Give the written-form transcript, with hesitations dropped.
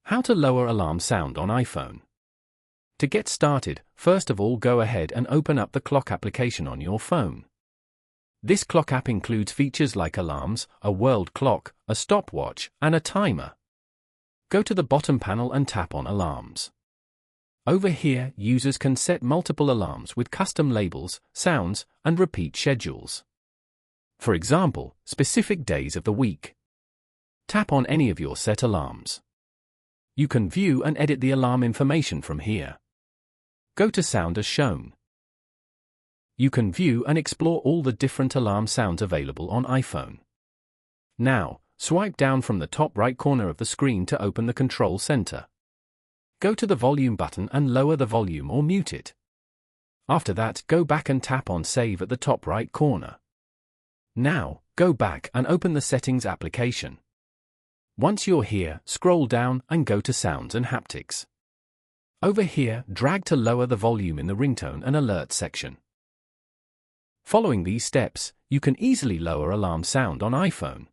How to lower alarm sound on iPhone. To get started, first of all go ahead and open up the clock application on your phone. This clock app includes features like alarms, a world clock, a stopwatch, and a timer. Go to the bottom panel and tap on Alarms. Over here, users can set multiple alarms with custom labels, sounds, and repeat schedules. For example, specific days of the week. Tap on any of your set alarms. You can view and edit the alarm information from here. Go to Sound as shown. You can view and explore all the different alarm sounds available on iPhone. Now, swipe down from the top right corner of the screen to open the control center. Go to the volume button and lower the volume or mute it. After that, go back and tap on Save at the top right corner. Now, go back and open the Settings application. Once you're here, scroll down and go to Sounds and Haptics. Over here, drag to lower the volume in the ringtone and alert section. Following these steps, you can easily lower alarm sound on iPhone.